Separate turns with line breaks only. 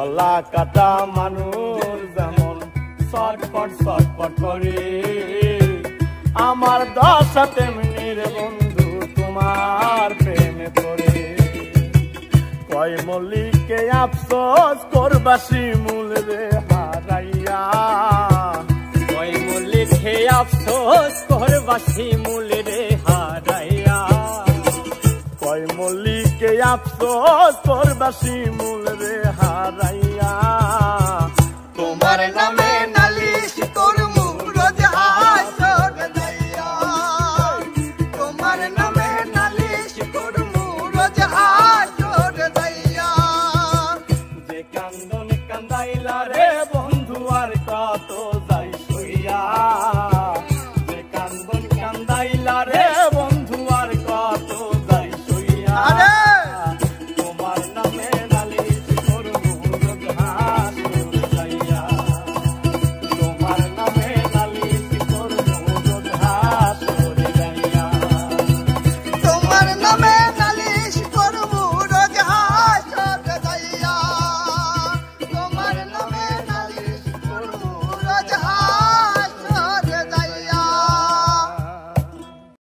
গলা কাটা মানুষ যেমন ছটফট ছটফট করে, আমার দশা তেমনি রে বন্ধু তোমার প্রেমে পড়ে। কয় মল্লিকে আফসোস করবা শিমুল রে হারাইয়া,
কয় মল্লিকে আফসোস করবা শিমুল রে হারাইয়া,
কয় মল্লিকে আফসোস করবা শিমুল রে হারাইয়া।
তোমার নামে